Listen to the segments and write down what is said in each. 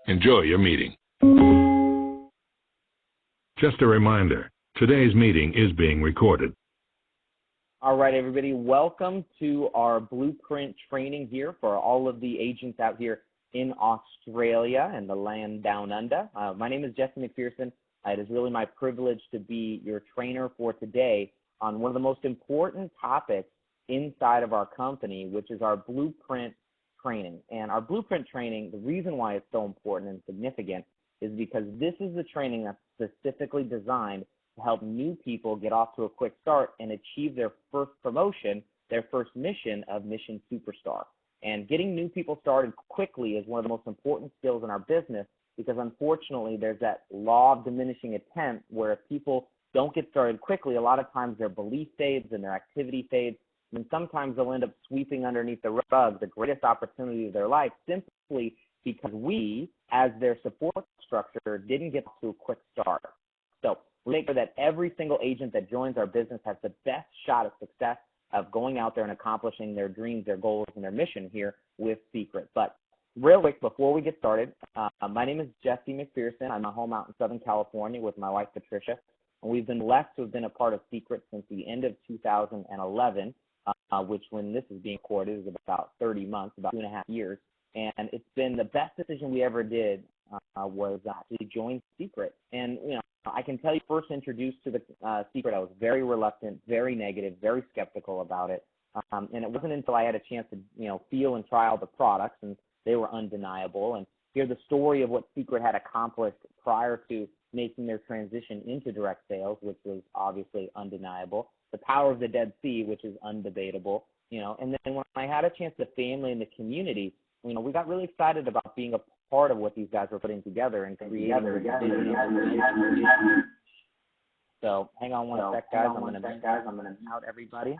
Enjoy your meeting. Just a reminder, today's meeting is being recorded. All right, everybody, welcome to our blueprint training here for all of the agents out here in Australia and the land down under. My name is Jesse Macpherson. It is really my privilege to be your trainer for today on one of the most important topics inside of our company, which is our blueprint training. And our blueprint training, the reason why it's so important and significant is because this is the training that's specifically designed to help new people get off to a quick start and achieve their first promotion, their first mission of Mission Superstar. And getting new people started quickly is one of the most important skills in our business because unfortunately there's that law of diminishing attempt where if people don't get started quickly, a lot of times their belief fades and their activity fades, and sometimes they'll end up sweeping underneath the rug the greatest opportunity of their life simply because we, as their support structure, didn't get to a quick start. So we make sure that every single agent that joins our business has the best shot of success of going out there and accomplishing their dreams, their goals, and their mission here with SEACRET. But real quick, before we get started, my name is Jesse Macpherson. I'm at home out in Southern California with my wife, Patricia, and we've been blessed to have been a part of SEACRET since the end of 2011, which when this is being recorded is about 30 months, about 2.5 years. And it's been the best decision we ever did was to join SEACRET. And, you know, I can tell you, first introduced to the SEACRET, I was very reluctant, very negative, very skeptical about it. And it wasn't until I had a chance to, you know, feel and try all the products, and they were undeniable, and hear the story of what SEACRET had accomplished prior to making their transition into direct sales, which was obviously undeniable. The power of the Dead Sea, which is undebatable, you know. And then when I had a chance, the family and the community, you know, we got really excited about being a part of what these guys were putting together and creating. So hang on one sec, guys. I'm going to mute everybody.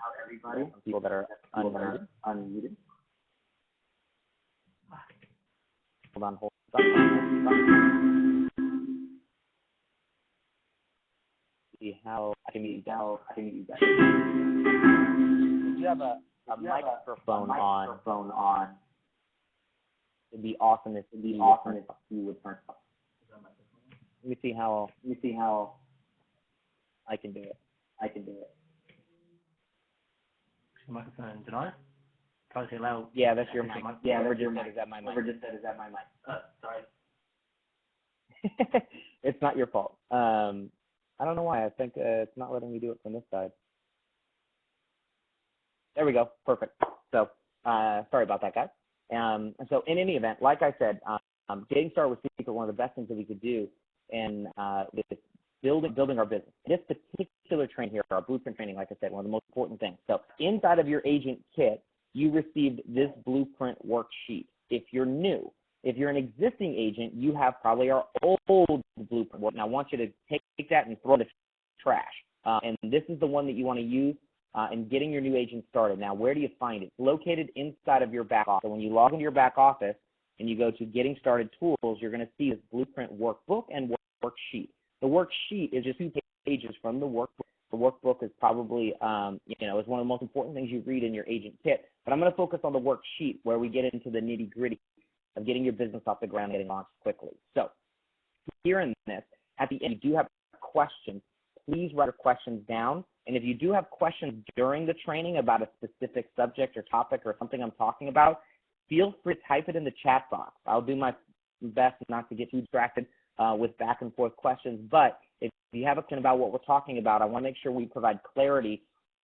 People that are unmuted. Hold on. See how I can mute you guys. If you have a microphone on, it'd be awesome if you would turn it off. Let me see how I can do it. Microphone, did I? Try to say loud. Yeah, that's your mic. Yeah, whoever just said, is that my mic? Sorry. It's not your fault. I don't know why. I think it's not letting me do it from this side. There we go. Perfect. So sorry about that, guys. So in any event, like I said, getting started with SEACRET, one of the best things that we could do, and with building our business. This particular training here, our blueprint training, like I said, one of the most important things. So inside of your agent kit, you received this blueprint worksheet. If you're new, if you're an existing agent, you have probably our old blueprint work. And I want you to take that and throw it in the trash. And this is the one that you want to use in getting your new agent started. Now, where do you find it? It's located inside of your back office. So when you log into your back office and you go to Getting Started Tools, you're going to see this blueprint workbook and worksheet. The worksheet is just 2 pages from the workbook. The workbook is probably, is one of the most important things you read in your agent kit. But I'm going to focus on the worksheet where we get into the nitty-gritty of getting your business off the ground and getting launched quickly. So here in this, at the end, you do have questions. Please write your questions down. And if you do have questions during the training about a specific subject or topic or something I'm talking about, feel free to type it in the chat box. I'll do my best not to get too distracted with back and forth questions. But if you have a question about what we're talking about, I want to make sure we provide clarity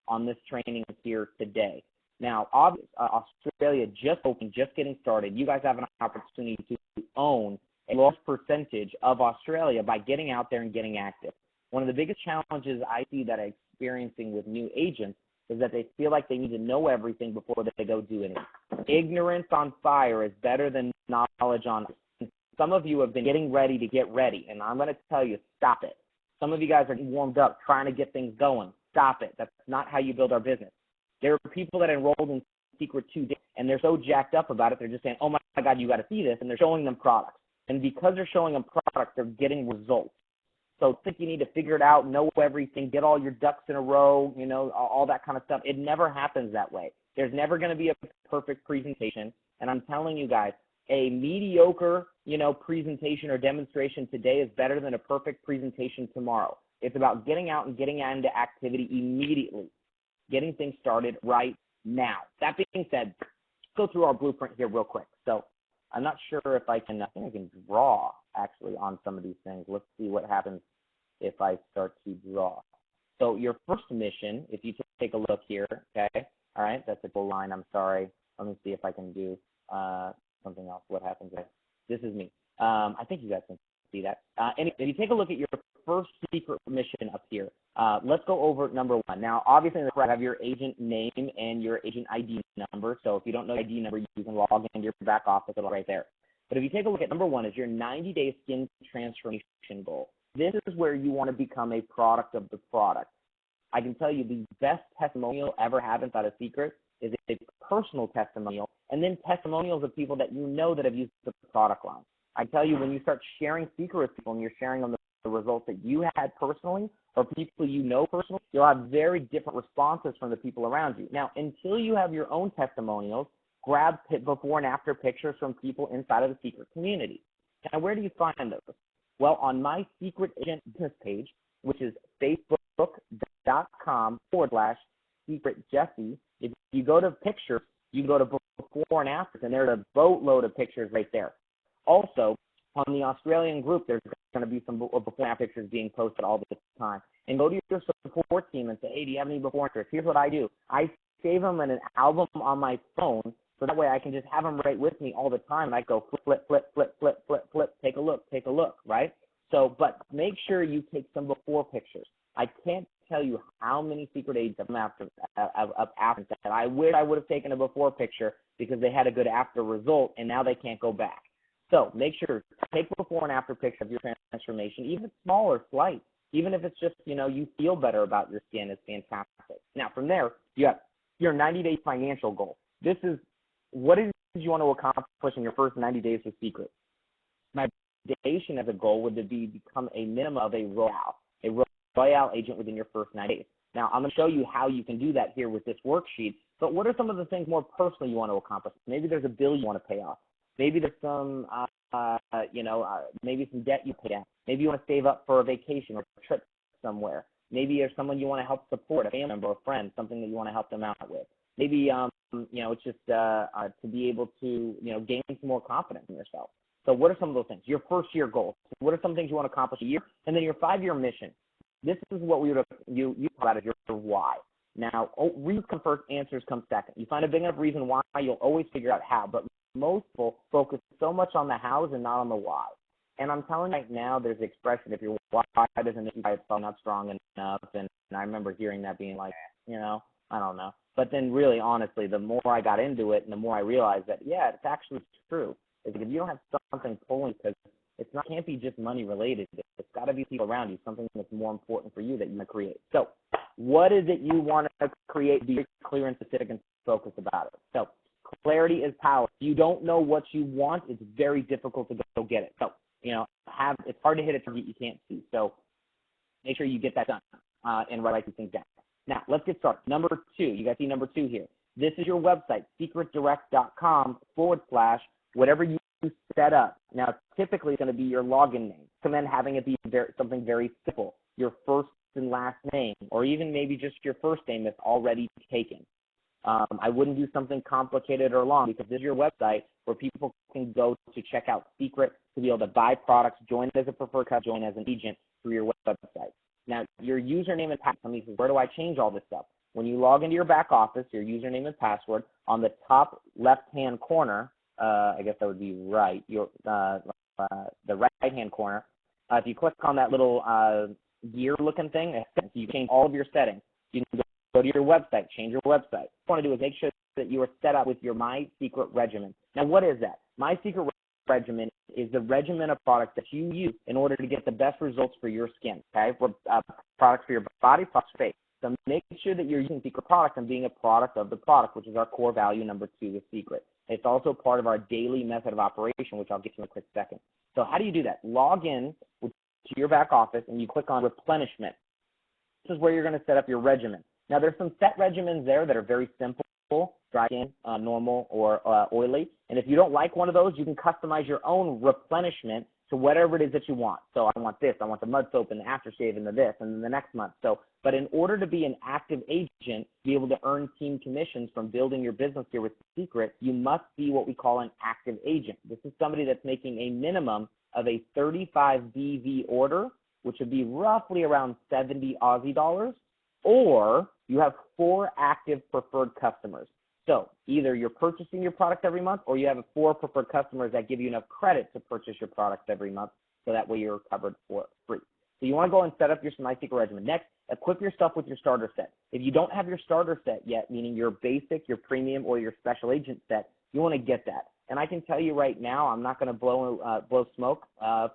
on this training here today. Now, obviously, Australia just opened, just getting started. You guys have an opportunity to own a large percentage of Australia by getting out there and getting active. One of the biggest challenges I see that I'm experiencing with new agents is that they feel like they need to know everything before they go do anything. Ignorance on fire is better than knowledge on ice. Some of you have been getting ready to get ready, and I'm going to tell you, stop it. Some of you guys are warmed up trying to get things going. Stop it. That's not how you build our business. There are people that enrolled in SEACRET 2 days, and they're so jacked up about it, they're just saying, oh my God, you got to see this, and they're showing them products. And because they're showing them products, they're getting results. So I think you need to figure it out, know everything, get all your ducks in a row, you know, all that kind of stuff. It never happens that way. There's never going to be a perfect presentation. And I'm telling you guys, a mediocre presentation or demonstration today is better than a perfect presentation tomorrow. It's about getting out and getting into activity immediately, getting things started right now. That being said, let's go through our blueprint here real quick. So I'm not sure if I think I can draw actually on some of these things. Let's see what happens if I start to draw. So your first mission, if you take a look here, okay, all right, that's a full line, I'm sorry. Let me see if I can do something else. What happens there? This is me. I think you guys can see that. And if you take a look at your first secret mission up here, let's go over number one. Now, obviously, in the front, you have your agent name and your agent ID number. So if you don't know the ID number, you can log into your back office. It'll be right there. But if you take a look at number one, is your 90-day skin transformation goal. This is where you want to become a product of the product. I can tell you the best testimonial ever had inside of Secret is a personal testimonial, and then testimonials of people that you know that have used the product line. I tell you, when you start sharing Secret with people and you're sharing them the results that you had personally or people you know personally, you'll have very different responses from the people around you. Now, until you have your own testimonials, grab before and after pictures from people inside of the Secret community. Now, where do you find those? Well, on my Secret Agent business page, which is facebook.com/SecretJesse, if you go to pictures, you go to before and after, and there's a boatload of pictures right there. Also, on the Australian group, there's going to be some before and after pictures being posted all the time. And go to your support team and say, hey, do you have any before and after? Here's what I do. I save them in an album on my phone, so that way I can just have them right with me all the time. And I go flip, flip, flip, flip, flip, flip, take a look, right? So, but make sure you take some before pictures. I can't tell you how many secret aids of after that I wish I would have taken a before picture because they had a good after result, and now they can't go back. So make sure, take before and after picture of your transformation, even if it's small or slight, even if it's just, you feel better about your skin, is fantastic. Now, from there, you have your 90-day financial goal. This is what it is you want to accomplish in your first 90 days with Secret. My recommendation as a goal would be become a minimum of a Royale agent within your first 90 days. Now, I'm going to show you how you can do that here with this worksheet, but what are some of the things more personally you want to accomplish? Maybe there's a bill you want to pay off. Maybe there's some, maybe some debt you pay down. Maybe you want to save up for a vacation or a trip somewhere. Maybe there's someone you want to help support, a family member or a friend, something that you want to help them out with. Maybe, it's just to be able to, gain some more confidence in yourself. So what are some of those things? Your first year goals. What are some things you want to accomplish a year? And then your 5-year mission. This is what you call that as your why. Now, reasons come first, answers come second. You find a big enough reason why, you'll always figure out how. But most people focus so much on the hows and not on the why. And I'm telling you right now, there's the expression, if your why doesn't make you by itself not strong enough. And I remember hearing that being like, I don't know. But then really, honestly, the more I got into it and the more I realized that, yeah, it's actually true. It's like if you don't have something pulling, because can't be just money related. It's got to be people around you, something that's more important for you that you want to create. So what is it you want to create? Be clear and specific and focused about it. So clarity is power. If you don't know what you want, it's very difficult to go get it. So, it's hard to hit a target you can't see. So make sure you get that done and write these things down. Now, let's get started. Number 2, you guys see number 2 here. This is your website, secretdirect.com/whatever you set up. Now, typically it's going to be your login name. Recommend having it be something very simple, your first and last name, or even maybe just your first name if already taken. I wouldn't do something complicated or long because this is your website where people can go to check out Secret, to be able to buy products, join as a preferred customer, join as an agent through your website. Now, your username and password, somebody says, where do I change all this stuff? When you log into your back office, your username and password, on the top left-hand corner, I guess that would be right, the right-hand corner, if you click on that little gear-looking thing, you change all of your settings. You can go to your website, change your website. What you want to do is make sure that you are set up with your My Secret regimen. Now, what is that? My Secret regimen is the regimen of products that you use in order to get the best results for your skin, okay? For products for your body, products for face. So make sure that you're using Secret products and being a product of the product, which is our core value number 2 with Secret. It's also part of our daily method of operation, which I'll get to in a quick second. So how do you do that? Log in to your back office, and you click on replenishment. This is where you're going to set up your regimen. Now, there's some set regimens there that are very simple. dry skin, normal, or oily. And if you don't like one of those, you can customize your own replenishment to whatever it is that you want. So I want this, I want the mud soap and the aftershave and the this, and then the next month. So, but in order to be an active agent, be able to earn team commissions from building your business here with Secret, you must be what we call an active agent. This is somebody that's making a minimum of a 35 BV order, which would be roughly around 70 Aussie dollars, or you have 4 active preferred customers. So either you're purchasing your product every month, or you have 4 preferred customers that give you enough credit to purchase your products every month, so that way you're covered for free. So you want to go and set up your SEACRET regimen. Next, equip yourself with your starter set. If you don't have your starter set yet, meaning your basic, your premium, or your special agent set, you want to get that. And I can tell you right now, I'm not going to blow smoke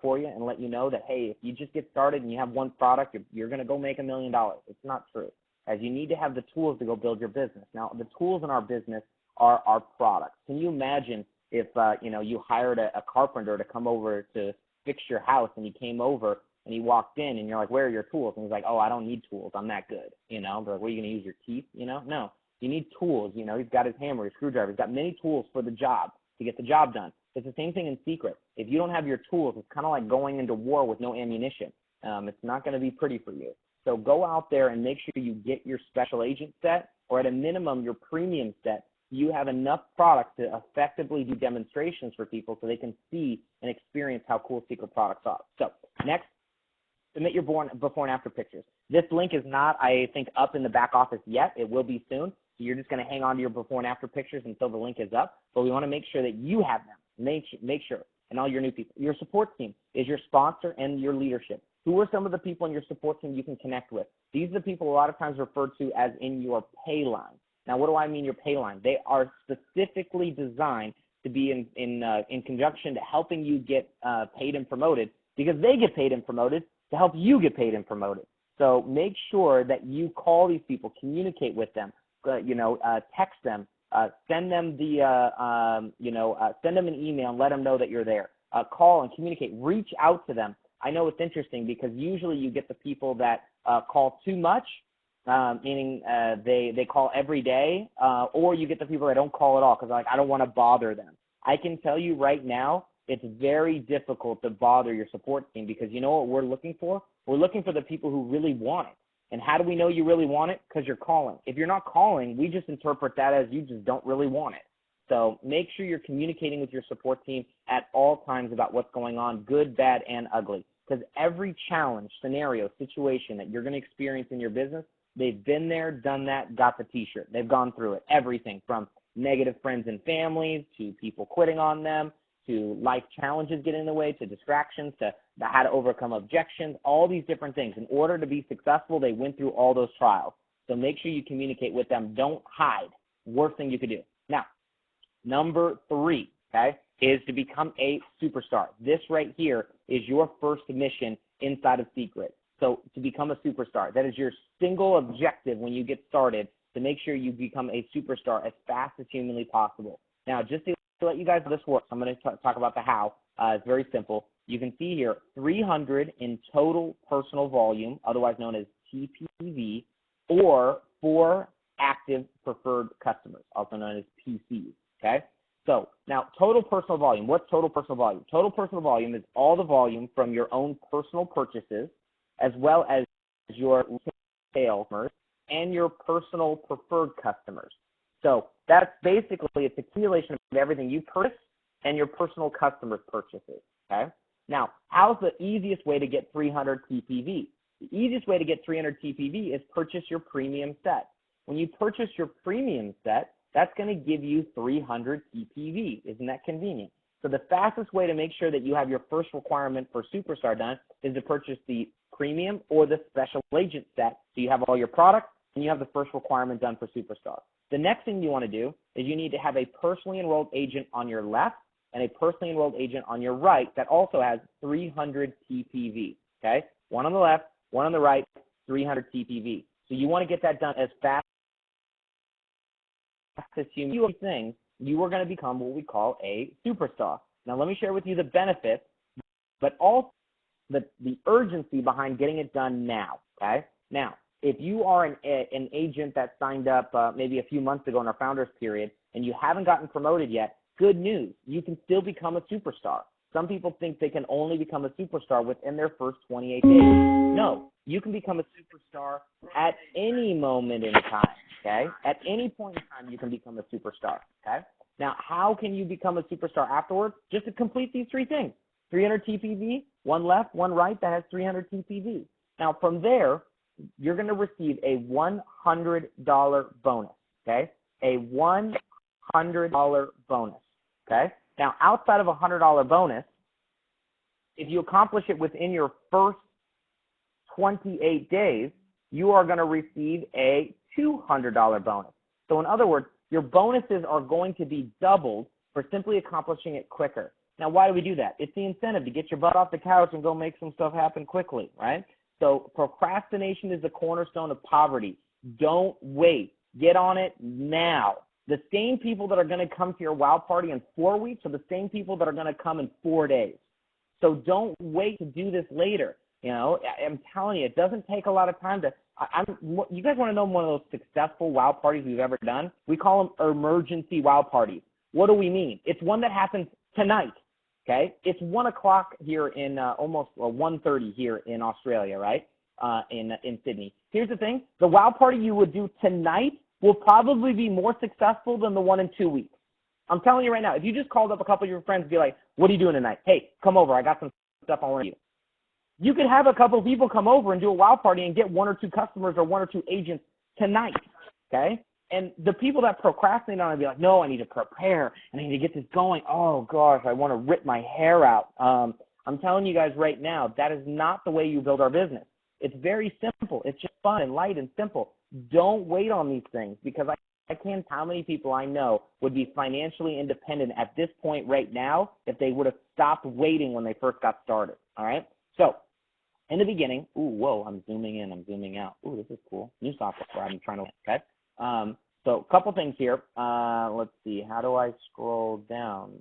for you and let you know that, hey, if you just get started and you have one product, you're going to go make $1 million. It's not true, as you need to have the tools to go build your business. Now, the tools in our business are our products. Can you imagine if you hired a carpenter to come over to fix your house, and he came over and he walked in and you're like, where are your tools? And he's like, oh, I don't need tools. I'm that good. They're like, what, are you going to use your teeth? No, you need tools. He's got his hammer, his screwdriver. He's got many tools for the job to get the job done. It's the same thing in SEACRET. If you don't have your tools, it's kind of like going into war with no ammunition. It's not going to be pretty for you. So go out there and make sure you get your special agent set, or at a minimum your premium set. You have enough product to effectively do demonstrations for people so they can see and experience how cool SEACRET products are. So next, submit your before and after pictures. This link is not, I think, up in the back office yet. It will be soon. So you're just going to hang on to your before and after pictures until the link is up. But we want to make sure that you have them. Make sure. And all your new people. Your support team is your sponsor and your leadership. Who are some of the people in your support team you can connect with? These are the people a lot of times referred to as in your pay line. Now, what do I mean your pay line? They are specifically designed to be in conjunction to helping you get paid and promoted, because they get paid and promoted to help you get paid and promoted. So make sure that you call these people, communicate with them, text them, send them send them an email and let them know that you're there. Call and communicate. Reach out to them. I know it's interesting because usually you get the people that call too much, meaning they call every day, or you get the people that don't call at all because I don't want to bother them. I can tell you right now, it's very difficult to bother your support team, because you know what we're looking for? We're looking for the people who really want it. And how do we know you really want it? Because you're calling. If you're not calling, we just interpret that as you just don't really want it. So make sure you're communicating with your support team at all times about what's going on, good, bad, and ugly. Because every challenge, scenario, situation that you're going to experience in your business, they've been there, done that, got the T-shirt. They've gone through it. Everything from negative friends and families to people quitting on them, to life challenges getting in the way, to distractions, to how to overcome objections, all these different things. In order to be successful, they went through all those trials. So make sure you communicate with them. Don't hide. Worst thing you could do. Now, number 3, okay, is to become a superstar. This right here is your first mission inside of SEACRET. So to become a superstar, that is your single objective when you get started, to make sure you become a superstar as fast as humanly possible. Now, just to let you guys know this works, I'm going to talk about the how. It's very simple. You can see here 300 in total personal volume, otherwise known as TPV, or 4 active preferred customers, also known as PCs, okay? So now total personal volume. What's total personal volume? Total personal volume is all the volume from your own personal purchases, as well as your retail customers and your personal preferred customers. So that's basically, it's accumulation of everything you purchase and your personal customers' purchases, okay? Now, how's the easiest way to get 300 TPV? The easiest way to get 300 TPV is purchase your premium set. When you purchase your premium set, that's going to give you 300 TPV. Isn't that convenient? So the fastest way to make sure that you have your first requirement for Superstar done is to purchase the premium or the special agent set. So you have all your products and you have the first requirement done for Superstar. The next thing you want to do is you need to have a personally enrolled agent on your left and a personally enrolled agent on your right that also has 300 TPV, okay? One on the left, one on the right, 300 TPV. So you want to get that done as fast as you do these things, you are going to become what we call a superstar. Now, let me share with you the benefits, but also the urgency behind getting it done now, okay? Now, If you are an agent that signed up maybe a few months ago in our founders period and you haven't gotten promoted yet, good news. You can still become a superstar. Some people think they can only become a superstar within their first 28 days. No, you can become a superstar at any moment in time, okay? At any point in time, you can become a superstar, okay? Now, how can you become a superstar afterwards? Just to complete these three things. 300 TPV, one left, one right that has 300 TPV. Now, from there, you're going to receive a $100 bonus, okay? A $100 bonus, okay? Now, outside of a $100 bonus, if you accomplish it within your first 28 days, you are going to receive a $200 bonus. So in other words, your bonuses are going to be doubled for simply accomplishing it quicker. Now, why do we do that? It's the incentive to get your butt off the couch and go make some stuff happen quickly, right? So procrastination is the cornerstone of poverty. Don't wait. Get on it now. The same people that are going to come to your wow party in 4 weeks are the same people that are going to come in 4 days. So don't wait to do this later. You know, I'm telling you, it doesn't take a lot of time to. You guys want to know one of those successful wow parties we've ever done? We call them emergency wow parties. What do we mean? It's one that happens tonight. Okay, it's 1 o'clock here in almost 1:30 here in Australia, right? In Sydney. Here's the thing: the wow party you would do tonight will probably be more successful than the one in 2 weeks. I'm telling you right now. If you just called up a couple of your friends and be like, "What are you doing tonight? Hey, come over. I got some stuff I want to do." You could have a couple of people come over and do a wow party and get 1 or 2 customers or 1 or 2 agents tonight. Okay. And the people that procrastinate on it be like, no, I need to prepare and I need to get this going. Oh, gosh, I want to rip my hair out. I'm telling you guys right now, that is not the way you build our business. It's very simple. It's just fun and light and simple. Don't wait on these things because I can't tell how many people I know would be financially independent at this point right now if they would have stopped waiting when they first got started. All right? So in the beginning, I'm zooming in, I'm zooming out. This is cool. New software I'm trying to, okay? So a couple things here. Let's see. How do I scroll down?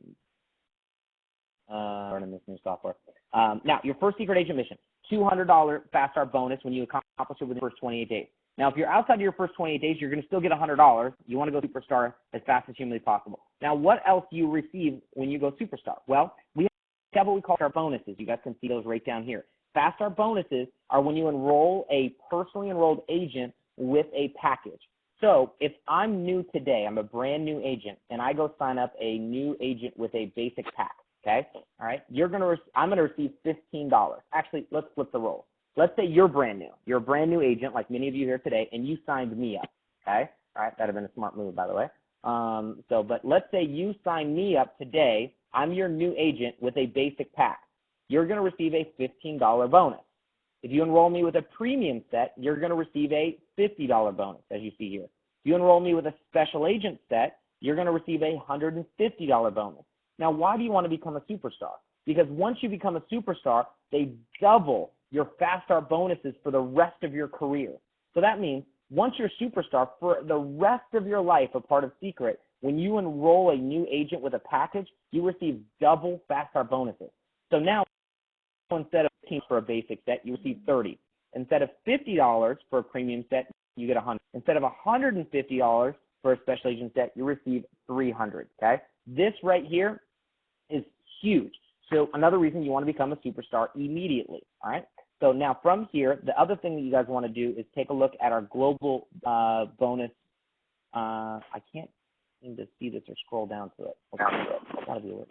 Learning this new software. Now, your first secret agent mission, $200 fast start bonus when you accomplish it within the first 28 days. Now, if you're outside of your first 28 days, you're going to still get $100. You want to go superstar as fast as humanly possible. Now, what else do you receive when you go superstar? Well, we have what we call our bonuses. You guys can see those right down here. Fast start bonuses are when you enroll a personally enrolled agent with a package. So if I'm new today, I'm a brand new agent, and I go sign up a new agent with a basic pack, okay? All right, I'm going to receive $15. Actually, let's flip the role. Let's say you're brand new. You're a brand new agent, like many of you here today, and you signed me up, okay? All right, that would have been a smart move, by the way. But let's say you sign me up today. I'm your new agent with a basic pack. You're going to receive a $15 bonus. If you enroll me with a premium set, you're going to receive a $50 bonus, as you see here. If you enroll me with a special agent set, you're going to receive a $150 bonus. Now, why do you want to become a superstar? Because once you become a superstar, they double your fast start bonuses for the rest of your career. So that means once you're a superstar, for the rest of your life, a part of Secret, when you enroll a new agent with a package, you receive double fast start bonuses. So now, instead of $15 for a basic set, you receive $30. Instead of $50 for a premium set, you get $100. Instead of $150 for a special agent set, you receive $300. Okay, this right here is huge. So another reason you want to become a superstar immediately. All right. So now from here, the other thing that you guys want to do is take a look at our global bonus. I can't seem to see this or scroll down to it. Okay, gotta be it.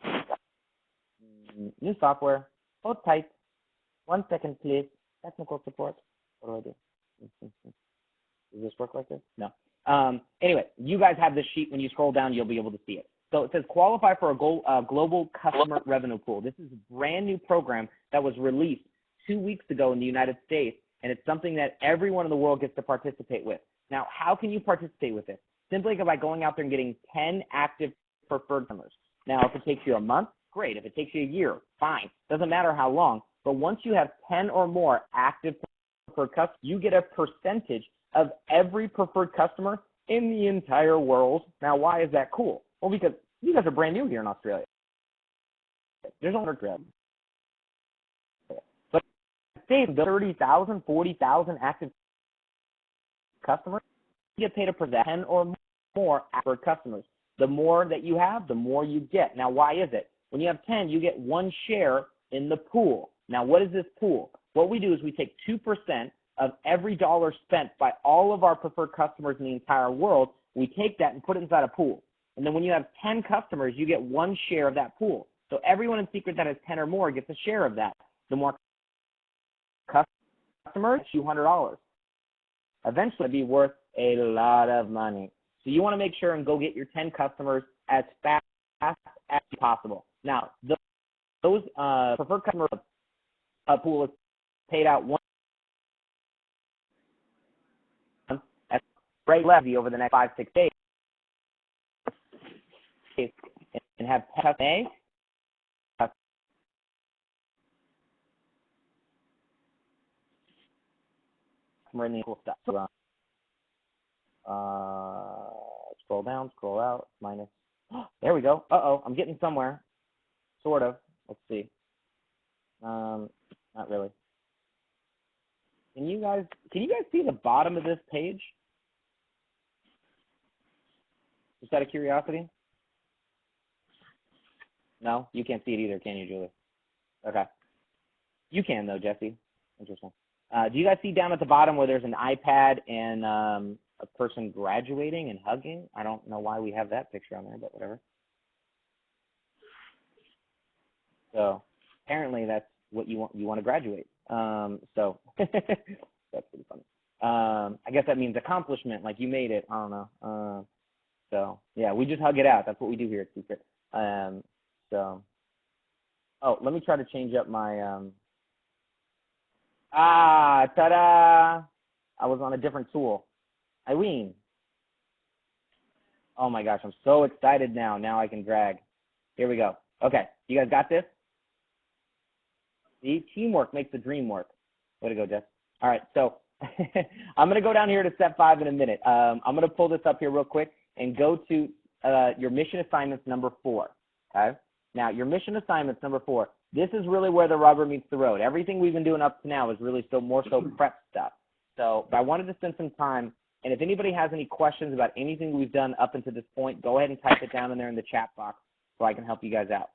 New software. Hold tight. 1 second, please. Technical support. What do I do? Does this work like this? No. Anyway, you guys have this sheet. When you scroll down, you'll be able to see it. So it says qualify for a global customer revenue pool. This is a brand new program that was released 2 weeks ago in the United States, and it's something that everyone in the world gets to participate with. Now, how can you participate with this? Simply by going out there and getting 10 active preferred customers. Now, if it takes you a month, great. If it takes you a year, fine. Doesn't matter how long. But once you have 10 or more active preferred customers, you get a percentage of every preferred customer in the entire world. Now, why is that cool? Well, because you guys are brand new here in Australia. There's no grab. But say 30,000, 40,000 active customers, you get paid a percent 10 or more for customers. The more that you have, the more you get. Now, why is it? When you have 10, you get 1 share in the pool. Now, what is this pool? What we do is we take 2% of every dollar spent by all of our preferred customers in the entire world. We take that and put it inside a pool. And then when you have 10 customers, you get 1 share of that pool. So everyone in Secret that has 10 or more gets a share of that. The more customers, $200. Eventually, it'll be worth a lot of money. So you want to make sure and go get your 10 customers as fast as possible. Now, those preferred customer pool is paid out one at rate levy over the next 5-6 days, and have A customer in the cool stuff. So, scroll down, scroll out, minus. There we go. Uh-oh, I'm getting somewhere. Sort of. Let's see. Not really. Can you guys see the bottom of this page? Just out of curiosity? No? You can't see it either, can you, Julie? Okay. You can, though, Jesse. Interesting. Do you guys see down at the bottom where there's an iPad and a person graduating and hugging? I don't know why we have that picture on there, but whatever. So apparently that's what you want to graduate. So that's pretty funny. I guess that means accomplishment, like you made it. I don't know. So yeah, we just hug it out. That's what we do here at Secret. So, oh, let me try to change up my. Ta-da! I was on a different tool. Irene. Oh my gosh, I'm so excited now. Now I can drag. Here we go. Okay, you guys got this? See, teamwork makes the dream work. Way to go, Jess. All right, so I'm going to go down here to step 5 in a minute. I'm going to pull this up here real quick and go to your mission assignments number 4. Okay? Now, your mission assignments number 4, this is really where the rubber meets the road. Everything we've been doing up to now is really more so prep stuff. So I wanted to spend some time, and if anybody has any questions about anything we've done up until this point, go ahead and type it down in there in the chat box so I can help you guys out.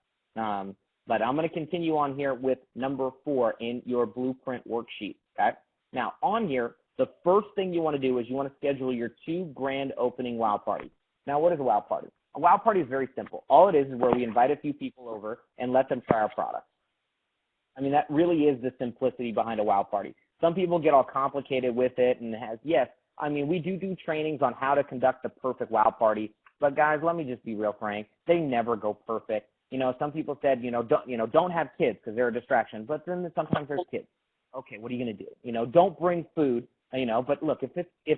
But I'm going to continue on here with number 4 in your blueprint worksheet, okay? Now, on here, the first thing you want to do is you want to schedule your 2 grand opening WOW parties. Now, what is a WOW party? A WOW party is very simple. All it is where we invite a few people over and let them try our products. I mean, that really is the simplicity behind a WOW party. Some people get all complicated with it and yes, I mean, we do trainings on how to conduct the perfect WOW party, but guys, let me just be real frank. They never go perfect. You know, some people said, don't have kids because they're a distraction, but then sometimes there's kids. Okay, what are you going to do? Don't bring food, but look, if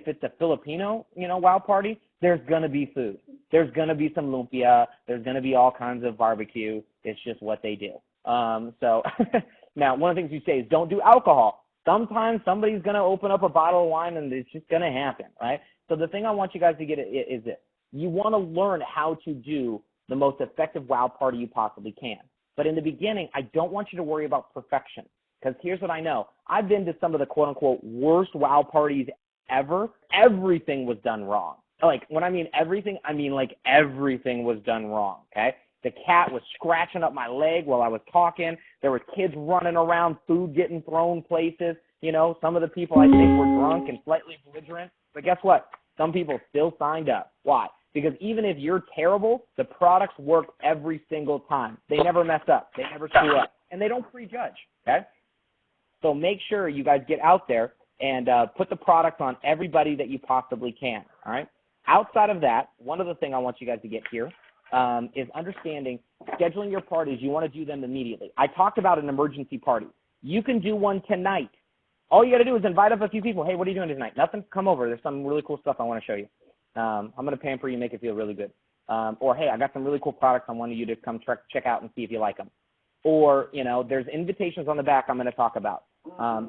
it's a Filipino, WOW party, there's going to be food. There's going to be some lumpia. There's going to be all kinds of barbecue. It's just what they do. So now, one of the things you say is don't do alcohol. Sometimes somebody's going to open up a bottle of wine and it's just going to happen, right? So the thing I want you guys to get is this. You want to learn how to do the most effective WOW party you possibly can. But in the beginning, I don't want you to worry about perfection, because here's what I know. I've been to some of the quote-unquote worst WOW parties ever. Everything was done wrong. Like, when I mean everything, I mean like everything was done wrong, okay? The cat was scratching up my leg while I was talking. There were kids running around, food getting thrown places. Some of the people I think were drunk and slightly belligerent. But guess what? Some people still signed up. Why? Because even if you're terrible, the products work every single time. They never mess up. They never screw up. And they don't prejudge, okay? So make sure you guys get out there and put the products on everybody that you possibly can, all right? Outside of that, one other thing I want you guys to get here is understanding scheduling your parties. You want to do them immediately. I talked about an emergency party. You can do one tonight. All you got to do is invite up a few people. Hey, what are you doing tonight? Nothing? Come over. There's some really cool stuff I want to show you. I'm going to pamper you, make it feel really good. Or, hey, I got some really cool products I want you to come check out and see if you like them. Or, there's invitations on the back I'm going to talk about.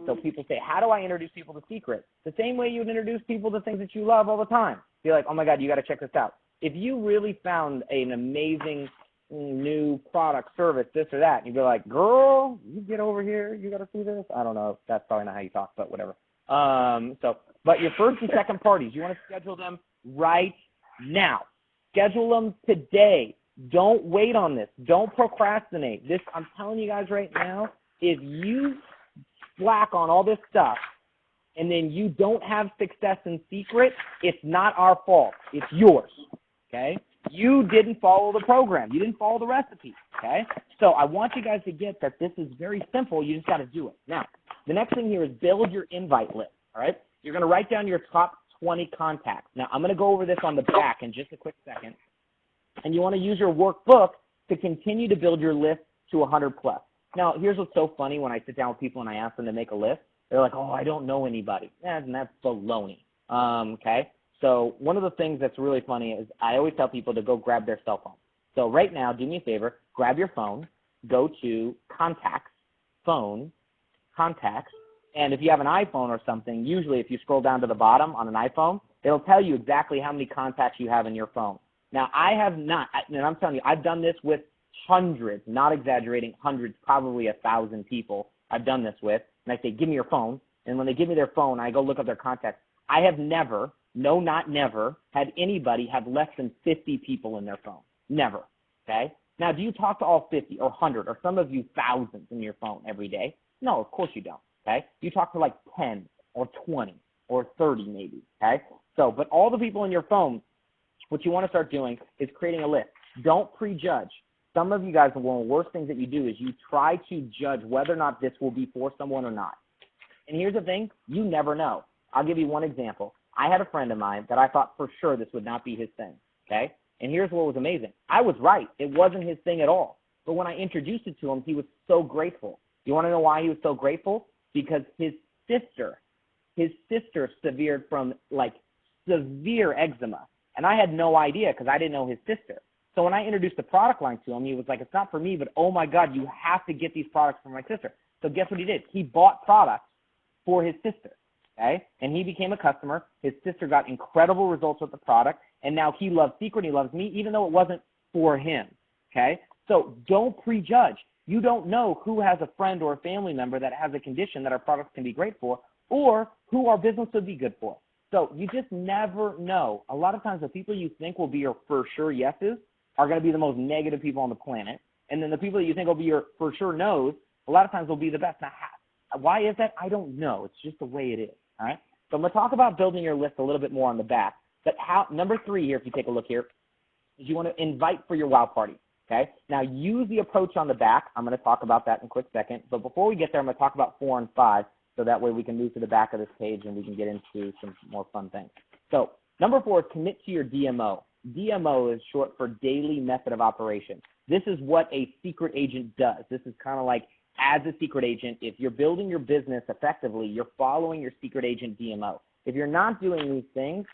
So people say, how do I introduce people to Secret? The same way you would introduce people to things that you love all the time. Be like, oh, my God, you got to check this out. If you really found an amazing new product, service, this or that, and you'd be like, girl, you get over here. You got to see this. I don't know. That's probably not how you talk, but whatever. So But your first and second parties, you want to schedule them right now. Schedule them today. Don't wait on this. Don't procrastinate. This, I'm telling you guys right now, if you slack on all this stuff and then you don't have success in secret, it's not our fault. It's yours, okay? You didn't follow the program. You didn't follow the recipe, okay? So I want you guys to get that this is very simple. You just got to do it. Now, the next thing here is build your invite list, all right? You're going to write down your top 20 contacts. Now, I'm going to go over this on the back in just a quick second. And you want to use your workbook to continue to build your list to 100 plus. Now, here's what's so funny when I sit down with people and I ask them to make a list. They're like, oh, I don't know anybody. And that's baloney, okay? So one of the things that's really funny is I always tell people to go grab their cell phone. So right now, do me a favor, grab your phone, go to Contacts, Phone, Contacts, and if you have an iPhone or something, usually if you scroll down to the bottom on an iPhone, it'll tell you exactly how many contacts you have in your phone. Now, I have not, and I'm telling you, I've done this with hundreds, not exaggerating, hundreds, probably 1,000 people I've done this with, and I say, give me your phone, and when they give me their phone, I go look up their contacts. I have never, no, not never, had anybody have less than 50 people in their phone. Never, okay? Now, do you talk to all 50 or 100 or some of you thousands in your phone every day? No, of course you don't, okay? You talk to like 10 or 20 or 30 maybe, okay? So, but all the people in your phone, what you want to start doing is creating a list. Don't prejudge. Some of you guys, one of the worst things that you do is you try to judge whether or not this will be for someone or not. And here's the thing, you never know. I'll give you one example. I had a friend of mine that I thought for sure this would not be his thing, okay? And here's what was amazing. I was right. It wasn't his thing at all. But when I introduced it to him, he was so grateful. You want to know why he was so grateful? Because his sister severed from like severe eczema. And I had no idea because I didn't know his sister. So when I introduced the product line to him, he was like, it's not for me, but oh my God, you have to get these products for my sister. So guess what he did? He bought products for his sister, okay? And he became a customer. His sister got incredible results with the product, and now he loves Secret, he loves me, even though it wasn't for him, okay? So don't prejudge. You don't know who has a friend or a family member that has a condition that our products can be great for, or who our business would be good for. So you just never know. A lot of times the people you think will be your for sure yeses are going to be the most negative people on the planet. And then the people that you think will be your for sure no's, a lot of times will be the best. Now, why is that? I don't know. It's just the way it is, all right? So I'm going to talk about building your list a little bit more on the back. But number 3 here, if you take a look here, is you want to invite for your wow party, okay? Now, use the approach on the back. I'm going to talk about that in a quick second. But before we get there, I'm going to talk about 4 and 5. So that way we can move to the back of this page and we can get into some more fun things. So number 4 is commit to your DMO. DMO is short for daily method of operation. This is what a secret agent does. This is kind of like as a secret agent, if you're building your business effectively, you're following your secret agent DMO. If you're not doing these things,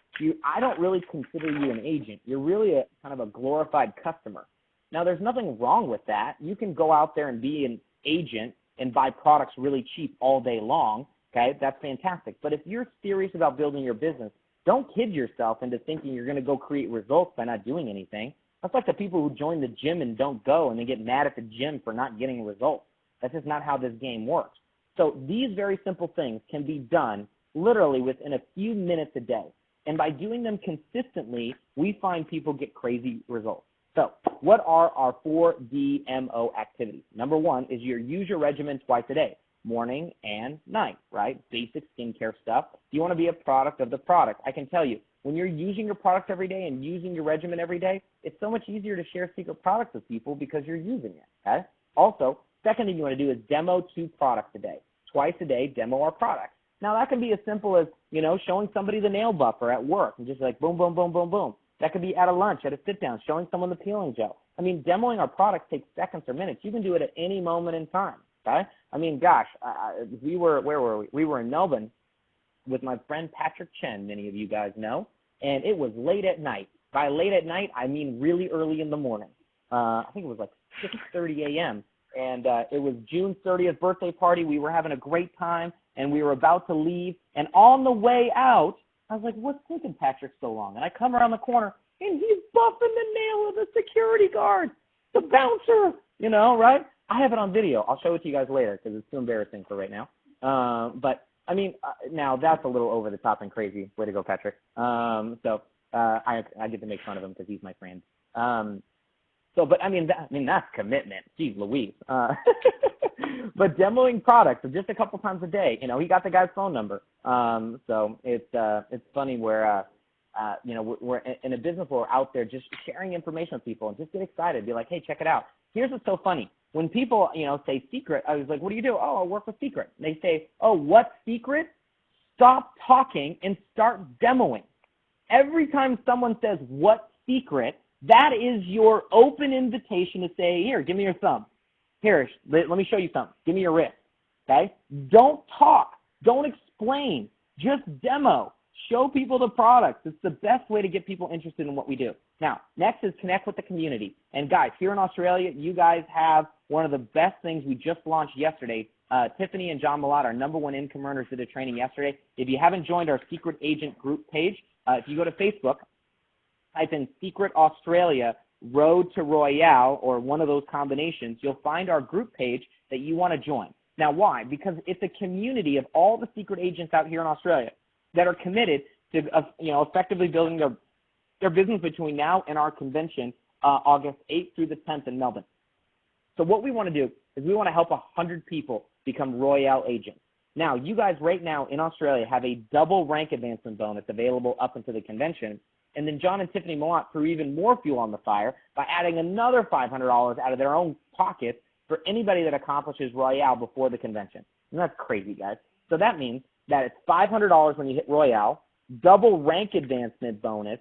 I don't really consider you an agent. You're really a kind of a glorified customer. Now, there's nothing wrong with that. You can go out there and be an agent and buy products really cheap all day long, okay? That's fantastic. But if you're serious about building your business, don't kid yourself into thinking you're going to go create results by not doing anything. That's like the people who join the gym and don't go and they get mad at the gym for not getting results. That's just not how this game works. So these very simple things can be done literally within a few minutes a day. And by doing them consistently, we find people get crazy results. So what are our 4 DMO activities? Number 1 is use your regimen twice a day, morning and night, right? Basic skincare stuff. You want to be a product of the product. I can tell you, when you're using your products every day and using your regimen every day, it's so much easier to share secret products with people because you're using it, okay? Also, second thing you want to do is demo 2 products a day. Twice a day, demo our products. Now, that can be as simple as, showing somebody the nail buffer at work and just like boom, boom, boom, boom, boom. That could be at a lunch, at a sit-down, showing someone the peeling gel. I mean, demoing our products takes seconds or minutes. You can do it at any moment in time, okay? I mean, gosh, where were we? We were in Melbourne with my friend Patrick Chen, many of you guys know, and it was late at night. By late at night, I mean really early in the morning. I think it was like 6:30 a.m., and it was June 30th birthday party. We were having a great time, and we were about to leave, and on the way out, I was like, what's taking Patrick so long? And I come around the corner, and he's buffing the nail of the security guard, the bouncer, right? I have it on video. I'll show it to you guys later because it's too embarrassing for right now. But I mean, now that's a little over the top and crazy. Way to go, Patrick. I get to make fun of him because he's my friend. But I mean, that's commitment. Jeez Louise. But demoing products just a couple times a day, he got the guy's phone number. So it's funny where, we're in a business where we're out there just sharing information with people and just get excited. Be like, hey, check it out. Here's what's so funny. When people, say Secret, I was like, what do you do? Oh, I work with Secret. And they say, oh, what Secret? Stop talking and start demoing. Every time someone says, what Secret, that is your open invitation to say, here, give me your thumb. Here, let me show you something. Give me your wrist, okay? Don't talk. Don't explain. Just demo. Show people the products. It's the best way to get people interested in what we do. Now, next is connect with the community. And guys, here in Australia, you guys have one of the best things we just launched yesterday. Tiffany and John Millot, our #1 income earners, did a training yesterday. If you haven't joined our Secret Agent group page, if you go to Facebook, type in Secret Australia Road to Royale or one of those combinations, you'll find our group page that you want to join. Now, why? Because it's a community of all the secret agents out here in Australia that are committed to, effectively building their business between now and our convention, August 8th through the 10th in Melbourne. So what we want to do is we want to help 100 people become Royale agents. Now, you guys right now in Australia have a double rank advancement bonus available up into the convention. And then John and Tiffany Millot threw even more fuel on the fire by adding another $500 out of their own pockets for anybody that accomplishes Royale before the convention. And that's crazy, guys. So that means that it's $500 when you hit Royale, double rank advancement bonus,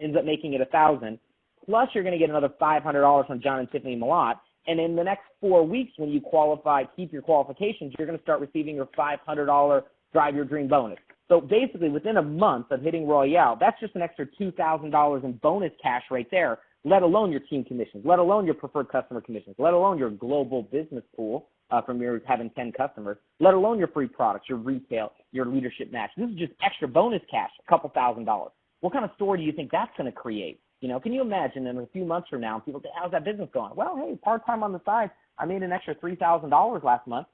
ends up making it $1,000, plus you're going to get another $500 from John and Tiffany Millot. And in the next 4 weeks, when you qualify, keep your qualifications, you're going to start receiving your $500 Drive Your Dream bonus. So basically, within a month of hitting Royale, that's just an extra $2,000 in bonus cash right there, let alone your team commissions, let alone your preferred customer commissions, let alone your global business pool from your having 10 customers, let alone your free products, your retail, your leadership match. This is just extra bonus cash, a couple $1,000s. What kind of story do you think that's going to create? Can you imagine in a few months from now, people say, how's that business going? Well, hey, part-time on the side, I made an extra $3,000 last month.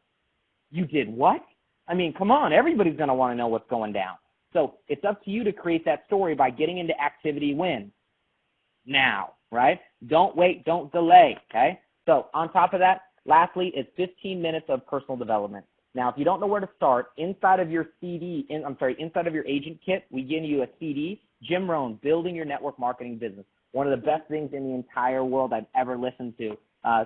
You did what? I mean, come on, everybody's going to want to know what's going down. So it's up to you to create that story by getting into activity when? Now, right? Don't wait, don't delay, okay? So on top of that, lastly, it's 15 minutes of personal development. Now, if you don't know where to start, inside of your inside of your agent kit, we give you a CD, Jim Rohn, Building Your Network Marketing Business. One of the best things in the entire world I've ever listened to.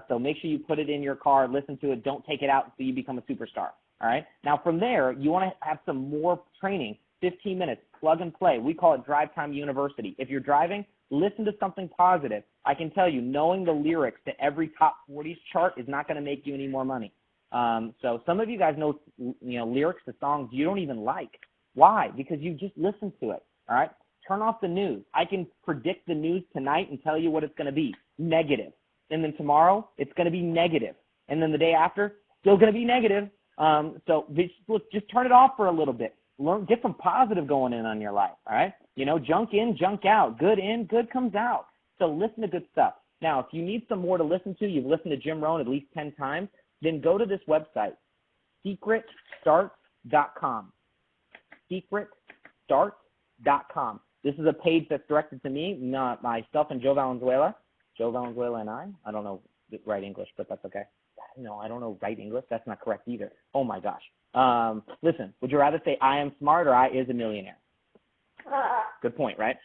So make sure you put it in your car, listen to it, don't take it out until you become a superstar. All right. Now, from there, you want to have some more training, 15 minutes, plug and play. We call it Drive Time University. If you're driving, listen to something positive. I can tell you, knowing the lyrics to every top 40s chart is not going to make you any more money. So some of you guys know, lyrics to songs you don't even like. Why? Because you just listened to it. All right. Turn off the news. I can predict the news tonight and tell you what it's going to be. Negative. And then tomorrow, it's going to be negative. And then the day after, still going to be negative. So just turn it off for a little bit. Get some positive going in on your life, all right? Junk in, junk out. Good in, good comes out. So listen to good stuff. Now, if you need some more to listen to, you've listened to Jim Rohn at least 10 times, then go to this website, SEACRETStarts.com. SEACRETStarts.com. This is a page that's directed to me, not myself and Joe Valenzuela. Joe Valenzuela and I don't know right English, but that's okay. No, I don't know right English. That's not correct either. Oh, my gosh. Listen, would you rather say I am smart or I is a millionaire? Good point, right?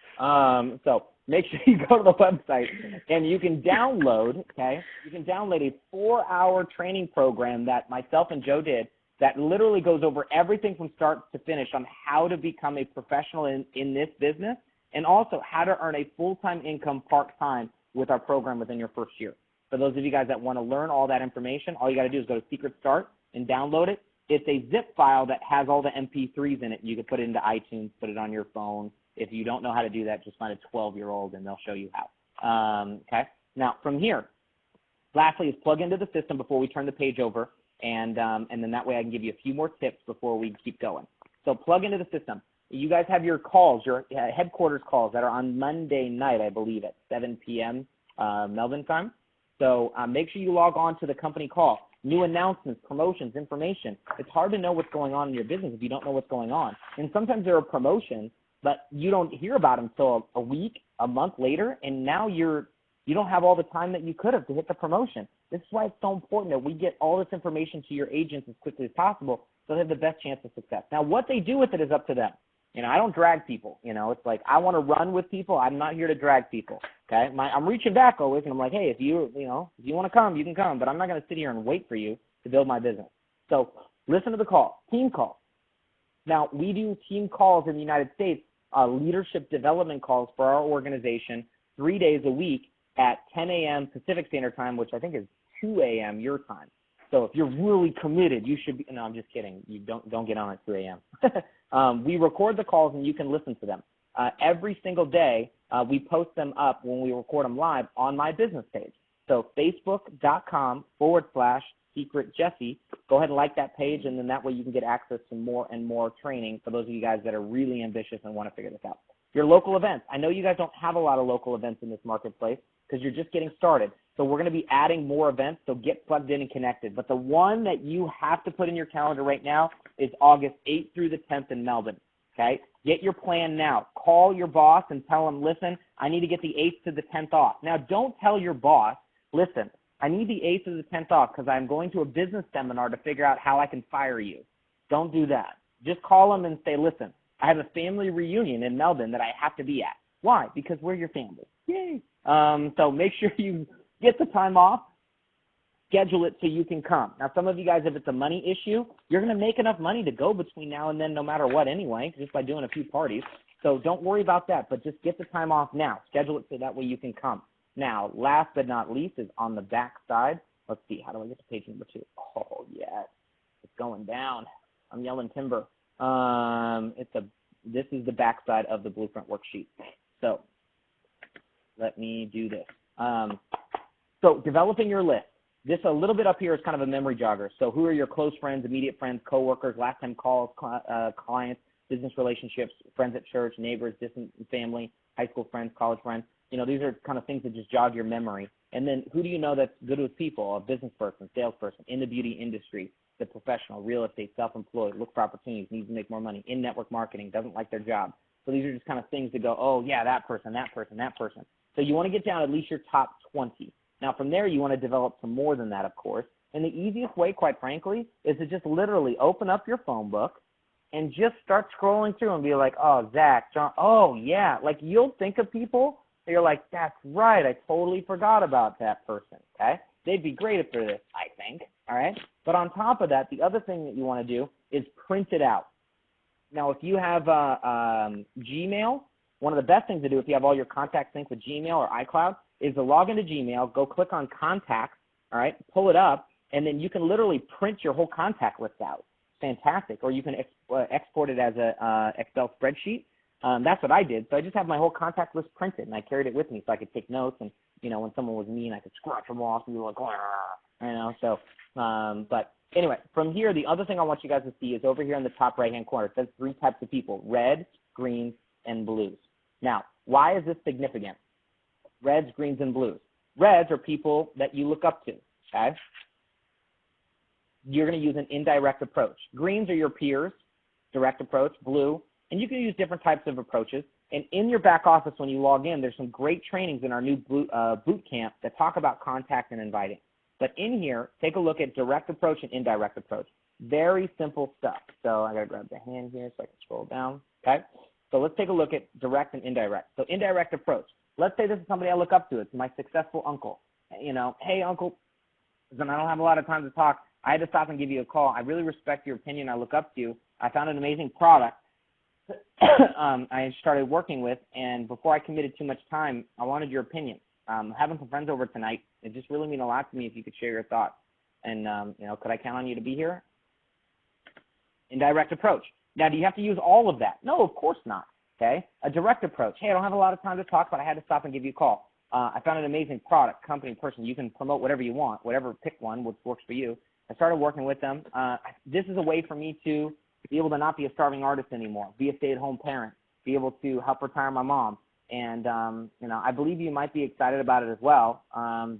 So make sure you go to the website and you can download, okay? You can download a 4-hour training program that myself and Joe did that literally goes over everything from start to finish on how to become a professional in this business and also how to earn a full-time income part-time with our program within your first year. For those of you guys that want to learn all that information, all you got to do is go to Secret Start and download it. It's a zip file that has all the MP3s in it. You can put it into iTunes, put it on your phone. If you don't know how to do that, just find a 12-year-old and they'll show you how. Okay. Now, from here, lastly is plug into the system before we turn the page over, and then that way I can give you a few more tips before we keep going. So plug into the system. You guys have your calls, your headquarters calls that are on Monday night, I believe, at 7 p.m. Melbourne time. So make sure you log on to the company call. new announcements, promotions, information. It's hard to know what's going on in your business if you don't know what's going on. And sometimes there are promotions, but you don't hear about them until a week, a month later, and now you don't have all the time that you could have to hit the promotion. This is why it's so important that we get all this information to your agents as quickly as possible so they have the best chance of success. Now, what they do with it is up to them. I don't drag people. It's like I want to run with people. I'm not here to drag people. Okay, I'm reaching back always, and I'm like, hey, if you want to come, you can come, but I'm not going to sit here and wait for you to build my business. So listen to the call, team call. Now, we do team calls in the United States, leadership development calls for our organization 3 days a week at 10 a.m. Pacific Standard Time, which I think is 2 a.m. your time. So if you're really committed, you should be. No, I'm just kidding. You don't get on at 2 a.m. We record the calls and you can listen to them. Every single day, we post them up when we record them live on my business page. So facebook.com/Secret Jesse. Go ahead and like that page, and then that way you can get access to more and more training for those of you guys that are really ambitious and want to figure this out. Your local events. I know you guys don't have a lot of local events in this marketplace because you're just getting started. So we're going to be adding more events, so get plugged in and connected. But the one that you have to put in your calendar right now is August 8th through the 10th in Melbourne, okay? Get your plan now. Call your boss and tell him, listen, I need to get the 8th to the 10th off. Now, don't tell your boss, listen, I need the 8th to the 10th off because I'm going to a business seminar to figure out how I can fire you. Don't do that. Just call him and say, listen, I have a family reunion in Melbourne that I have to be at. Why? Because we're your family. Yay. So make sure you get the time off, schedule it so you can come. Now, some of you guys, if it's a money issue, you're going to make enough money to go between now and then no matter what anyway, just by doing a few parties. So don't worry about that, but just get the time off now. Schedule it so that way you can come. Now, last but not least is on the back side. Let's see, how do I get to page number 2? Oh, yes, it's going down. I'm yelling timber. This is the back side of the blueprint worksheet. So let me do this. So developing your list. This a little bit up here is kind of a memory jogger. So who are your close friends, immediate friends, coworkers, last time calls, clients, business relationships, friends at church, neighbors, distant family, high school friends, college friends. These are kind of things that just jog your memory. And then who do you know that's good with people? A business person, salesperson, in the beauty industry, the professional, real estate, self-employed, look for opportunities, needs to make more money, in network marketing, doesn't like their job. So these are just kind of things to go, oh, yeah, that person, that person, that person. So you want to get down at least your top 20. Now, from there, you want to develop some more than that, of course. And the easiest way, quite frankly, is to just literally open up your phone book and just start scrolling through and be like, oh, Zach, John, oh, yeah. Like, you'll think of people, and you're like, that's right, I totally forgot about that person, okay? They'd be great for this, I think, all right? But on top of that, the other thing that you want to do is print it out. Now, if you have Gmail, one of the best things to do if you have all your contacts synced with Gmail or iCloud is to log into Gmail, go click on contacts, all right, pull it up, and then you can literally print your whole contact list out. Fantastic. Or you can export it as a Excel spreadsheet. That's what I did. So I just have my whole contact list printed, and I carried it with me so I could take notes. And, when someone was mean, I could scratch them off and be like, So, but anyway, from here, the other thing I want you guys to see is over here in the top right-hand corner. It says 3 types of people, red, greens, and blues. Now, why is this significant? Reds, greens, and blues. Reds are people that you look up to, okay? You're going to use an indirect approach. Greens are your peers, direct approach, blue, and you can use different types of approaches. And in your back office when you log in, there's some great trainings in our new boot camp that talk about contact and inviting. But in here, take a look at direct approach and indirect approach. Very simple stuff. So I got to grab the hand here so I can scroll down, okay? So let's take a look at direct and indirect. So indirect approach. Let's say this is somebody I look up to. It's my successful uncle. Hey, uncle, I don't have a lot of time to talk. I had to stop and give you a call. I really respect your opinion. I look up to you. I found an amazing product I started working with, and before I committed too much time, I wanted your opinion. Having some friends over tonight, it just really mean a lot to me if you could share your thoughts. And, could I count on you to be here? Indirect approach. Now, do you have to use all of that? No, of course not. Okay, a direct approach. Hey, I don't have a lot of time to talk, but I had to stop and give you a call. I found an amazing product, company, person. You can promote whatever you want, pick one, which works for you. I started working with them. This is a way for me to be able to not be a starving artist anymore, be a stay-at-home parent, be able to help retire my mom. And, I believe you might be excited about it as well.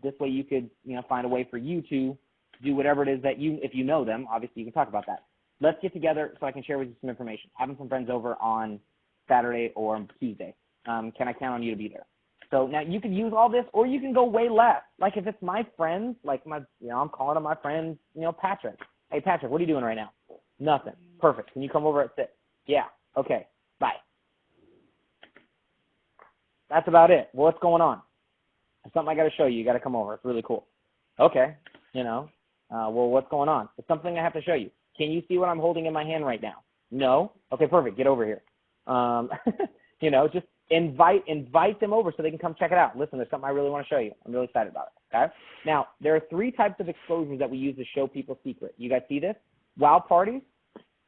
This way you could, find a way for you to do whatever it is that if you know them, obviously you can talk about that. Let's get together so I can share with you some information. Having some friends over on Saturday or Tuesday. Can I count on you to be there? So now you can use all this, or you can go way less. Like if it's my friends, like I'm calling on my friend, Patrick. Hey, Patrick, what are you doing right now? Nothing. Perfect. Can you come over at 6? Yeah. Okay. Bye. That's about it. Well, what's going on? There's something I got to show you. You got to come over. It's really cool. Okay. Well, what's going on? It's something I have to show you. Can you see what I'm holding in my hand right now? No? Okay, perfect. Get over here. Just invite them over so they can come check it out. Listen, there's something I really want to show you. I'm really excited about it. Okay? Now, there are 3 types of exposures that we use to show people Secret. You guys see this? Wow parties,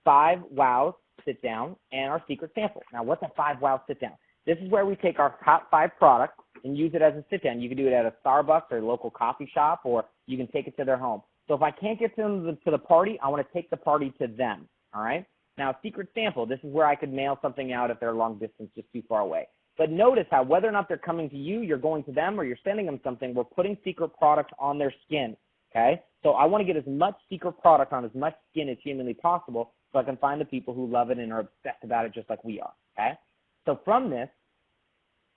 5 wows, sit down, and our secret sample. Now, what's a 5 wow sit down? This is where we take our top 5 products and use it as a sit down. You can do it at a Starbucks or a local coffee shop, or you can take it to their home. So if I can't get them to the party, I want to take the party to them. All right? Now, secret sample, this is where I could mail something out if they're long distance, just too far away. But notice how whether or not they're coming to you, you're going to them, or you're sending them something, we're putting secret products on their skin, okay? So I want to get as much secret product on as much skin as humanly possible so I can find the people who love it and are obsessed about it just like we are, okay? So from this,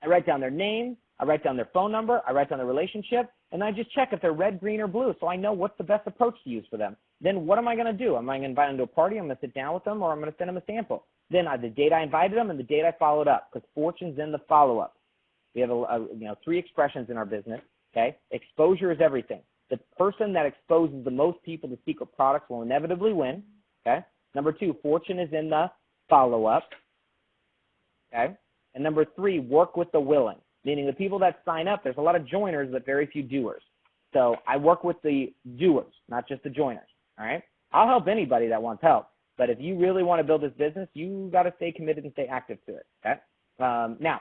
I write down their name, I write down their phone number, I write down their relationship, and I just check if they're red, green, or blue so I know what's the best approach to use for them. Then what am I going to do? Am I going to invite them to a party? I'm going to sit down with them, or I'm going to send them a sample. Then the date I invited them and the date I followed up, because fortune's in the follow-up. We have 3 expressions in our business, okay? Exposure is everything. The person that exposes the most people to secret products will inevitably win, okay? Number 2, fortune is in the follow-up, okay? And number 3, work with the willing, meaning the people that sign up, there's a lot of joiners but very few doers. So I work with the doers, not just the joiners, all right? I'll help anybody that wants help, but if you really want to build this business, you got to stay committed and stay active to it, okay? Now,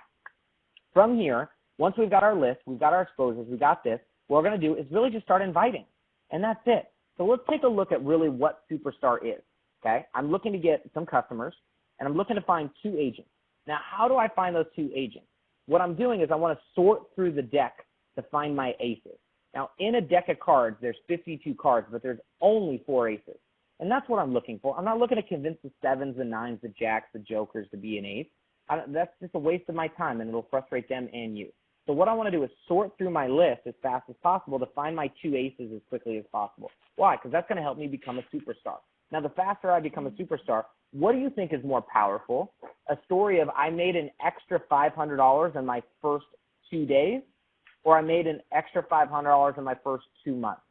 from here, once we've got our list, we've got our exposures, we got this, what we're going to do is really just start inviting, and that's it. So let's take a look at really what Superstar is, okay? I'm looking to get some customers, and I'm looking to find 2 agents. Now, how do I find those 2 agents? What I'm doing is I want to sort through the deck to find my aces. Now, in a deck of cards, there's 52 cards, but there's only 4 aces. And that's what I'm looking for. I'm not looking to convince the 7s, the 9s, the jacks, the jokers to be an ace. That's just a waste of my time, and it'll frustrate them and you. So what I want to do is sort through my list as fast as possible to find my 2 aces as quickly as possible. Why? Because that's going to help me become a superstar. Now, the faster I become a superstar, what do you think is more powerful? A story of I made an extra $500 in my first 2 days, or I made an extra $500 in my first 2 months?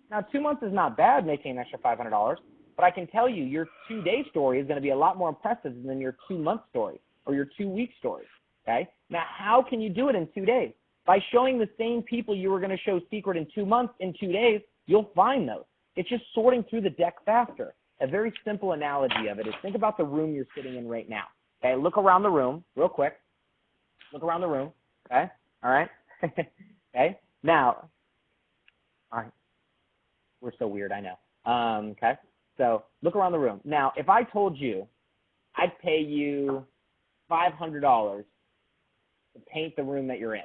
Now, 2 months is not bad making an extra $500, but I can tell you your 2-day story is going to be a lot more impressive than your 2-month story or your 2-week story, okay? Now, how can you do it in 2 days? By showing the same people you were going to show Secret in 2 months, in 2 days, you'll find those. It's just sorting through the deck faster. A very simple analogy of it is think about the room you're sitting in right now, okay? Look around the room real quick. Look around the room, okay? All right? Okay? Now, all right. We're so weird, I know. Okay? So look around the room. Now, if I told you I'd pay you $500 to paint the room that you're in,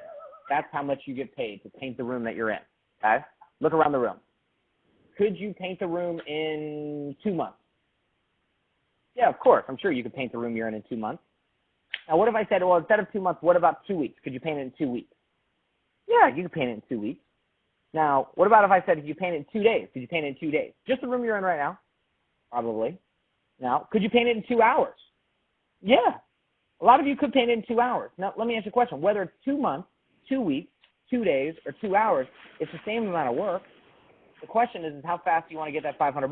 that's how much you get paid to paint the room that you're in, okay? Look around the room. Could you paint the room in 2 months? Yeah, of course. I'm sure you could paint the room you're in 2 months. Now, what if I said, well, instead of 2 months, what about 2 weeks? Could you paint it in 2 weeks? Yeah, you could paint it in 2 weeks. Now, what about if I said if you paint it in 2 days? Could you paint it in 2 days? Just the room you're in right now? Probably. Now, could you paint it in 2 hours? Yeah. A lot of you could paint it in 2 hours. Now, let me ask you a question. Whether it's 2 months, 2 weeks, 2 days, or 2 hours, it's the same amount of work. The question is how fast do you want to get that $500?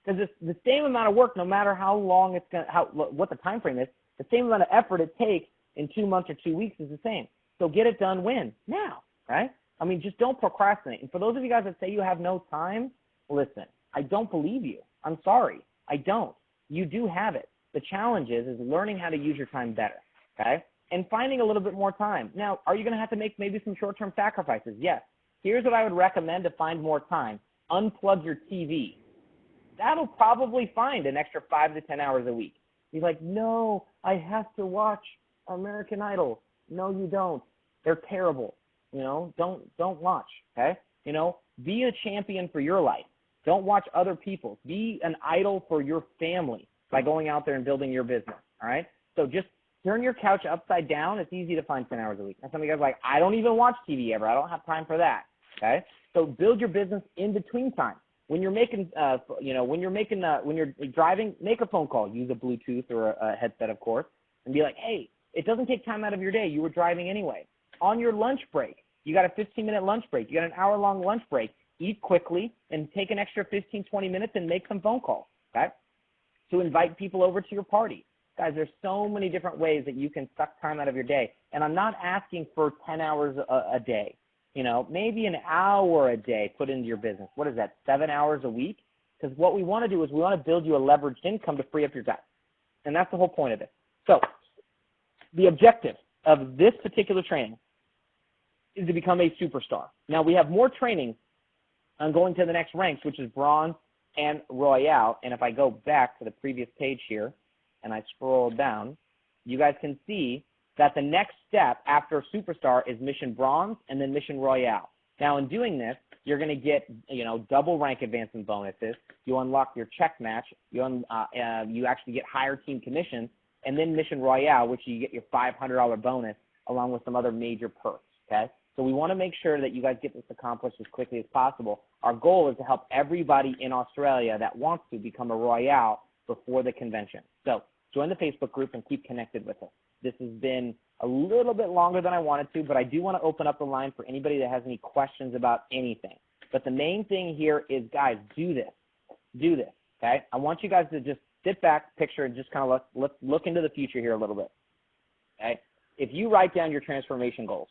Because it's the same amount of work no matter how long it's going to, what the time frame is, the same amount of effort it takes in 2 months or 2 weeks is the same. So get it done when? Now, right? I mean, just don't procrastinate. And for those of you guys that say you have no time, listen, I don't believe you. I'm sorry. I don't. You do have it. The challenge is learning how to use your time better, okay? And finding a little bit more time. Now, are you going to have to make maybe some short-term sacrifices? Yes. Here's what I would recommend to find more time. Unplug your TV. That'll probably find an extra 5 to 10 hours a week. You're like, no, I have to watch American Idol. No, you don't. They're terrible. You know, don't watch, okay? You know, Be a champion for your life. Don't watch other people's. Be an idol for your family by going out there and building your business, all right? So just turn your couch upside down. It's easy to find 10 hours a week. And some of you guys are like, I don't even watch TV ever. I don't have time for that, okay? So build your business in between time. When you're making, when you're driving, make a phone call. Use a Bluetooth or a headset, of course, and be like, hey, it doesn't take time out of your day. You were driving anyway. On your lunch break, you got a 15-minute lunch break. You got an hour-long lunch break. Eat quickly and take an extra 15, 20 minutes and make some phone calls, okay, to invite people over to your party. Guys, there's so many different ways that you can suck time out of your day. And I'm not asking for 10 hours a day. You know, maybe an hour a day put into your business. What is that, 7 hours a week? Because what we want to do is we want to build you a leveraged income to free up your time. And that's the whole point of it. So the objective of this particular training is to become a superstar. Now, we have more training on going to the next ranks, which is bronze and royale. And if I go back to the previous page here and I scroll down, you guys can see that the next step after superstar is mission bronze and then mission royale. Now, in doing this, you're going to get, double rank advancement bonuses. You unlock your check match. You actually get higher team commissions, and then mission royale, which you get your $500 bonus along with some other major perks, okay? So we want to make sure that you guys get this accomplished as quickly as possible. Our goal is to help everybody in Australia that wants to become a royale before the convention. So join the Facebook group and keep connected with us. This has been a little bit longer than I wanted to, but I do want to open up the line for anybody that has any questions about anything. But the main thing here is, guys, do this. Do this, okay? I want you guys to just sit back, picture, and just kind of look into the future here a little bit, okay? If you write down your transformation goals,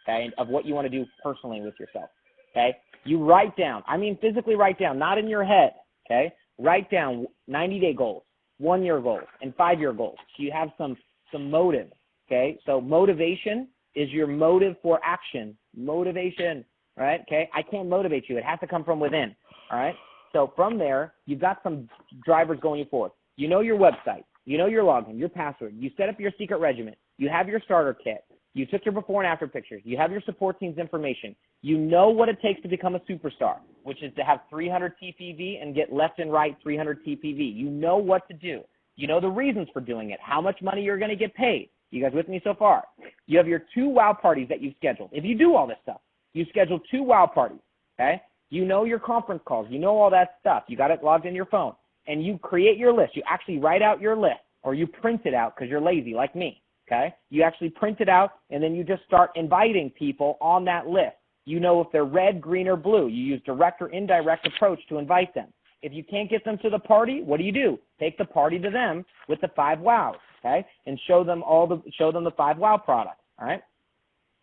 okay, of what you want to do personally with yourself, okay, you write down, I mean physically write down, not in your head, okay? Write down 90-day goals, 1-year goals, and 5-year goals. So you have some motive, okay? So motivation is your motive for action. Motivation, right? Okay? I can't motivate you. It has to come from within, all right? So from there, you've got some drivers going forward. You know your website. You know your login, your password. You set up your secret regiment. You have your starter kit. You took your before and after pictures. You have your support team's information. You know what it takes to become a superstar, which is to have 300 TPV and get left and right 300 TPV. You know what to do. You know the reasons for doing it, how much money you're going to get paid. You guys with me so far? You have your 2 wow parties that you've scheduled. If you do all this stuff, you schedule 2 wow parties, okay? You know your conference calls. You know all that stuff. You got it logged in your phone. And you create your list. You actually write out your list, or you print it out because you're lazy like me, okay? You actually print it out, and then you just start inviting people on that list. You know if they're red, green, or blue. You use direct or indirect approach to invite them. If you can't get them to the party, what do? Take the party to them with the 5 wows, okay? And show them the 5 wow products, all right?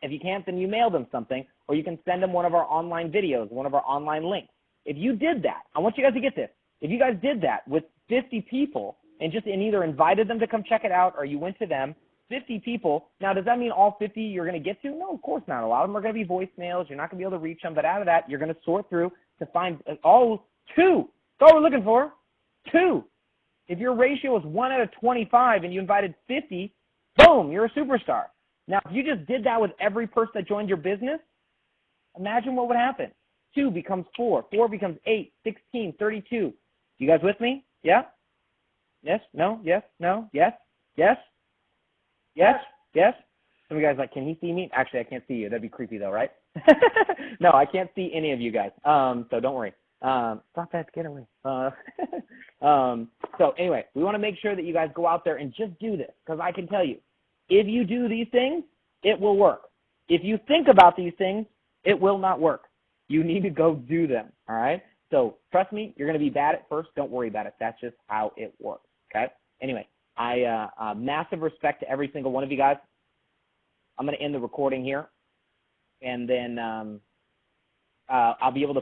If you can't, then you mail them something, or you can send them one of our online videos, one of our online links. If you did that, I want you guys to get this. If you guys did that with 50 people and either invited them to come check it out or you went to them, 50 people, now does that mean all 50 you're going to get to? No, of course not. A lot of them are going to be voicemails. You're not going to be able to reach them. But out of that, you're going to sort through to find all 2. That's all we're looking for. 2. If your ratio is 1 out of 25 and you invited 50, boom, you're a superstar. Now, if you just did that with every person that joined your business, imagine what would happen. 2 becomes 4. 4 becomes 8, 16, 32. You guys with me? Yeah? Yes? No? Yes? No? Yes? Yes? Yes? Yes? Some of you guys are like, can he see me? Actually, I can't see you. That'd be creepy though, right? No, I can't see any of you guys. So don't worry. Stop that. Get away. So anyway, we want to make sure that you guys go out there and just do this, because I can tell you, if you do these things, it will work. If you think about these things, it will not work. You need to go do them, all right? So trust me, you're going to be bad at first. Don't worry about it. That's just how it works, okay? Anyway, massive respect to every single one of you guys. I'm going to end the recording here, and then I'll be able to